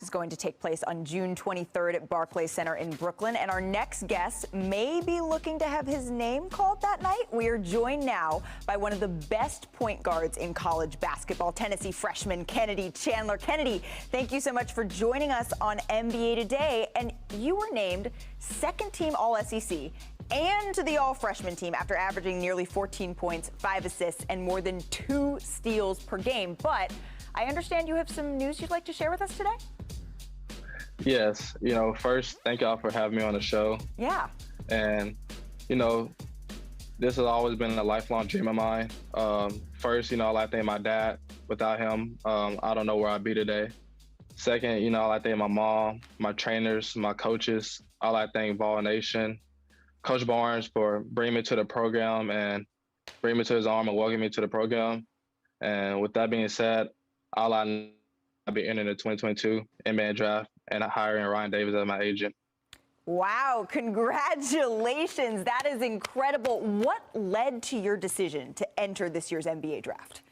is going to take place on June 23rd at Barclays Center in Brooklyn. And our next guest may be looking to have his name called that night. We are joined now by one of the best point guards in college basketball, Tennessee freshman Kennedy Chandler. Kennedy, thank you so much for joining us on NBA Today. And you were named second team All-SEC and to the all-freshman team after averaging nearly 14 points, 5 assists, and more than 2 steals per game. But I understand you have some news you'd like to share with us today? Yes. First, thank y'all for having me on the show. Yeah. And, this has always been a lifelong dream of mine. First, I like to thank my dad. Without him, I don't know where I'd be today. Second, I like to thank my mom, my trainers, my coaches. I like to thank Vol Nation, Coach Barnes for bringing me to the program and bringing me to his arm and welcoming me to the program. And with that being said, I'll be entering the 2022 NBA Draft and hiring Ryan Davis as my agent. Wow, congratulations. That is incredible. What led to your decision to enter this year's NBA Draft?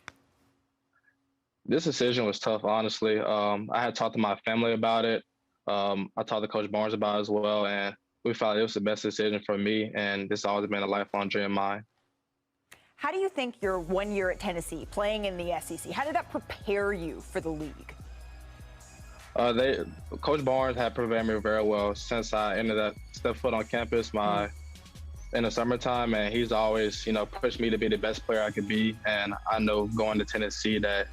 This decision was tough, honestly. I had talked to my family about it. I talked to Coach Barnes about it as well, and we felt it was the best decision for me, and this has always been a lifelong dream of mine. How do you think your 1 year at Tennessee, playing in the SEC, how did that prepare you for the league? Coach Barnes had prepared me very well since I stepped foot on campus in the summertime, and he's always, pushed me to be the best player I could be. And I know going to Tennessee that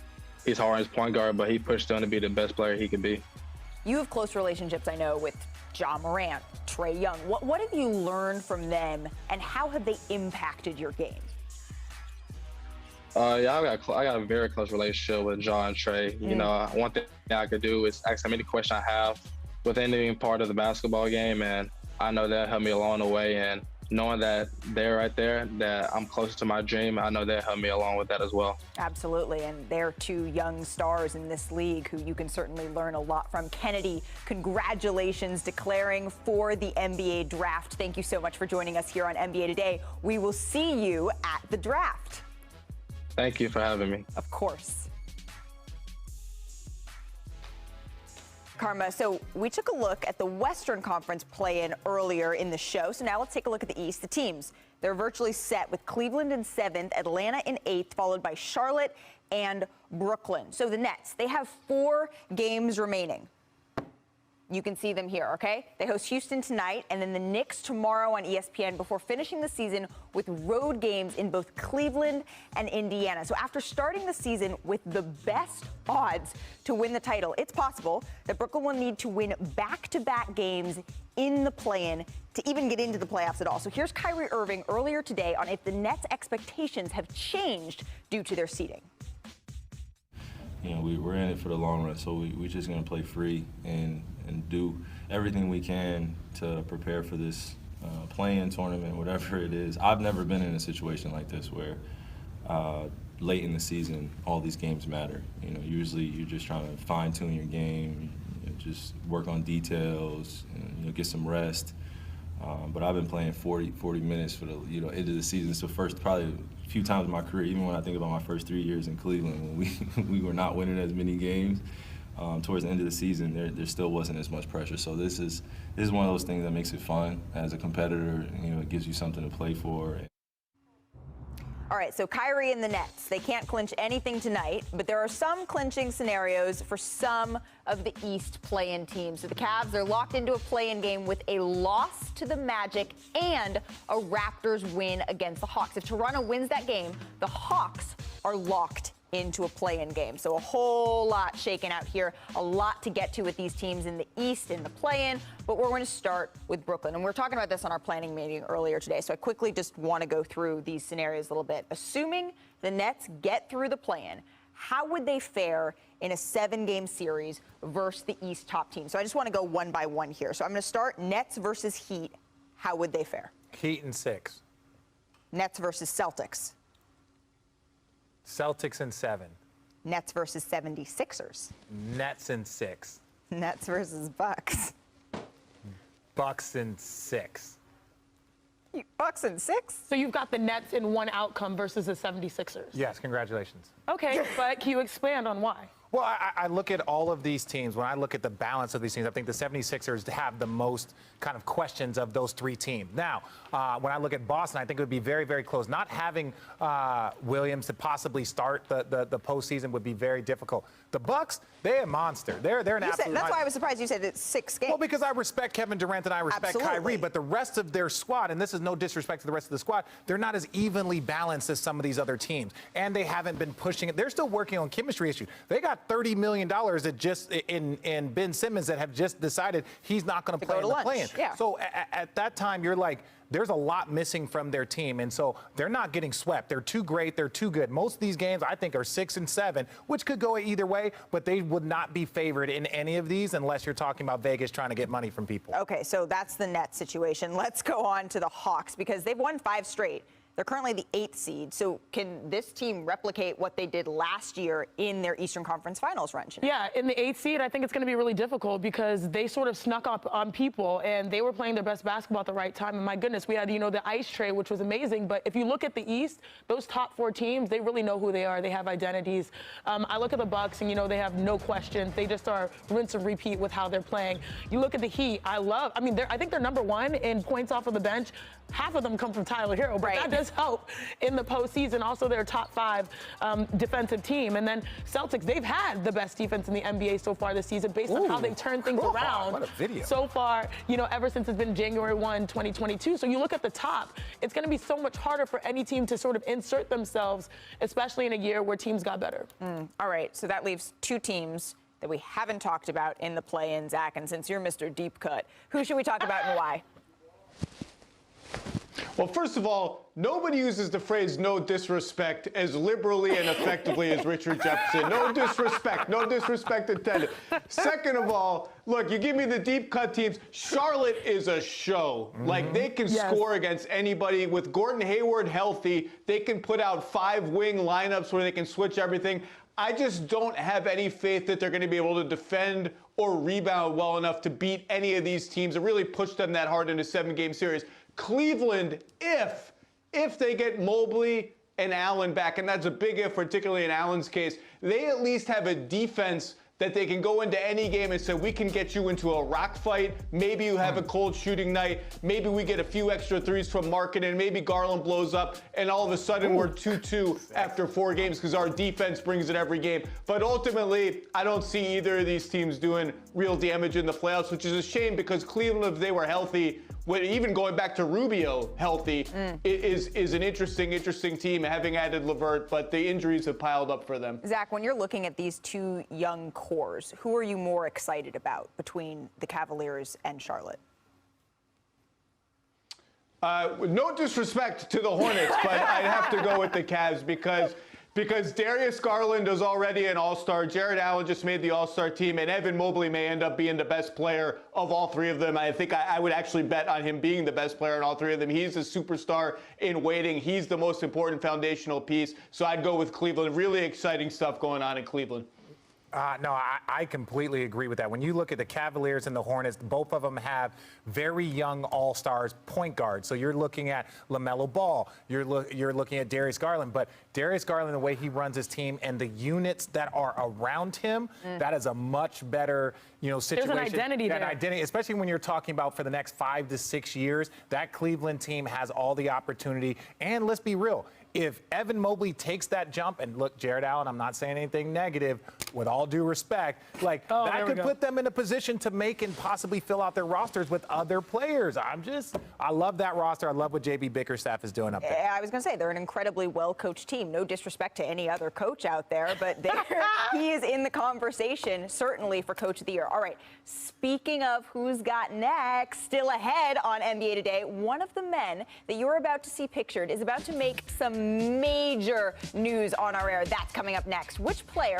he's hard as point guard, but he pushed him to be the best player he could be. You have close relationships, I know, with Ja Morant, Trae Young. What have you learned from them, and how have they impacted your game? Yeah, I got a very close relationship with Ja and Trae. One thing I could do is ask them any question I have with any part of the basketball game, and I know they'll help me along the way. And knowing that they're right there, that I'm closer to my dream, I know they'll help me along with that as well. Absolutely, and they're 2 young stars in this league who you can certainly learn a lot from. Kennedy, congratulations declaring for the NBA Draft. Thank you so much for joining us here on NBA Today. We will see you at the draft. Thank you for having me. Of course. Karma, so we took a look at the Western Conference play-in earlier in the show. So now let's take a look at the East. The teams, they're virtually set with Cleveland in 7th, Atlanta in 8th, followed by Charlotte and Brooklyn. So the Nets, they have 4 games remaining. You can see them here, okay? They host Houston tonight and then the Knicks tomorrow on ESPN before finishing the season with road games in both Cleveland and Indiana. So after starting the season with the best odds to win the title, it's possible that Brooklyn will need to win back-to-back games in the play-in to even get into the playoffs at all. So here's Kyrie Irving earlier today on if the Nets' expectations have changed due to their seeding. We're in it for the long run, so we're just going to play free and do everything we can to prepare for this play-in tournament, whatever it is. I've never been in a situation like this where late in the season, all these games matter. Usually you're just trying to fine-tune your game, just work on details, and, get some rest. But I've been playing 40 minutes for the end of the season. So probably a few times in my career, even when I think about my first 3 years in Cleveland, when we were not winning as many games, towards the end of the season, there still wasn't as much pressure. So this is one of those things that makes it fun as a competitor. It gives you something to play for. All right, so Kyrie and the Nets, they can't clinch anything tonight, but there are some clinching scenarios for some of the East play-in teams. So the Cavs, they're locked into a play-in game with a loss to the Magic and a Raptors win against the Hawks. If Toronto wins that game, the Hawks are locked into a play-in game. So a whole lot shaken out here, a lot to get to with these teams in the East in the play-in, but we're going to start with Brooklyn. And we were talking about this on our planning meeting earlier today, so I quickly just want to go through these scenarios a little bit. Assuming the Nets get through the play-in, how would they fare in a 7-game series versus the East top team? So I just want to go one by one here. So I'm going to start Nets versus Heat. How would they fare? Heat in 6. Nets versus Celtics. Celtics in 7. Nets versus 76ers. Nets in 6. Nets versus Bucks. Bucks in 6. Bucks in 6? So you've got the Nets in one outcome versus the 76ers. Yes, congratulations. Okay, but can you expand on why? Well, I look at all of these teams. When I look at the balance of these teams, I think the 76ers have the most kind of questions of those three teams. Now, when I look at Boston, I think it would be very, very close. Not having Williams to possibly start the postseason would be very difficult. The Bucks, they're a monster. They're an absolute. That's why I was surprised you said it's 6 games. Well, because I respect Kevin Durant and I respect Kyrie, but the rest of their squad, and this is no disrespect to the rest of the squad, they're not as evenly balanced as some of these other teams, and they haven't been pushing it. They're still working on chemistry issues. They got $30 million that just in Ben Simmons that have just decided he's not going to play in the play-in. Yeah. So at that time, you're like, there's a lot missing from their team, and so they're not getting swept. They're too great. They're too good. Most of these games, I think, are 6 and 7, which could go either way, but they would not be favored in any of these unless you're talking about Vegas trying to get money from people. Okay, so that's the Nets situation. Let's go on to the Hawks because they've won 5 straight. They're currently the 8th seed. So can this team replicate what they did last year in their Eastern Conference Finals run? Yeah, in the 8th seed, I think it's going to be really difficult because they sort of snuck up on people and they were playing their best basketball at the right time. And my goodness, we had, the ice trade, which was amazing. But if you look at the East, those top 4 teams, they really know who they are. They have identities. I look at the Bucks and, they have no questions. They just are rinse and repeat with how they're playing. You look at the Heat, I think they're number 1 in points off of the bench. Half of them come from Tyler Hero, but that does help in the postseason. Also, their top 5 defensive team. And then Celtics, they've had the best defense in the NBA so far this season based on how they've turned things around. What a video. So far, ever since it's been January 1, 2022. So you look at the top, it's going to be so much harder for any team to sort of insert themselves, especially in a year where teams got better. All right, so that leaves 2 teams that we haven't talked about in the play-in, Zach. And since you're Mr. Deep Cut, who should we talk about and why? Well, first of all, nobody uses the phrase no disrespect as liberally and effectively as Richard Jefferson. No disrespect intended. Second of all, look, you give me the deep cut teams. Charlotte is a show. Like, they can score against anybody. With Gordon Hayward healthy, they can put out 5-wing lineups where they can switch everything. I just don't have any faith that they're going to be able to defend or rebound well enough to beat any of these teams and really push them that hard in a 7-game series. Cleveland, if they get Mobley and Allen back, and that's a big if, particularly in Allen's case, they at least have a defense that they can go into any game and say, we can get you into a rock fight. Maybe you have a cold shooting night. Maybe we get a few extra threes from Markkanen. Maybe Garland blows up, and all of a sudden we're 2-2 after 4 games because our defense brings it every game. But ultimately, I don't see either of these teams doing real damage in the playoffs, which is a shame because Cleveland, if they were healthy, even going back to Rubio healthy, is an interesting team, having added LeVert, but the injuries have piled up for them. Zach, when you're looking at these 2 young cores, who are you more excited about between the Cavaliers and Charlotte? No disrespect to the Hornets, but I'd have to go with the Cavs because Darius Garland is already an all-star. Jared Allen just made the all-star team, and Evan Mobley may end up being the best player of all 3 of them. I think I would actually bet on him being the best player in all 3 of them. He's a superstar in waiting. He's the most important foundational piece. So I'd go with Cleveland. Really exciting stuff going on in Cleveland. No, I completely agree with that. When you look at the Cavaliers and the Hornets, both of them have very young all-stars point guards. So you're looking at LaMelo Ball. You're looking at Darius Garland. But Darius Garland, the way he runs his team and the units that are around him, that is a much better, situation. There's an identity there. Identity, especially when you're talking about for the next 5 to 6 years, that Cleveland team has all the opportunity. And let's be real. If Evan Mobley takes that jump, and look, Jared Allen, I'm not saying anything negative, with all due respect, that could put them in a position to make and possibly fill out their rosters with other players. I love that roster. I love what JB Bickerstaff is doing up there. I was going to say, they're an incredibly well-coached team. No disrespect to any other coach out there, but he is in the conversation, certainly, for Coach of the Year. All right, speaking of who's got next, still ahead on NBA Today, one of the men that you're about to see pictured is about to make some major news on our air. That's coming up next. Which player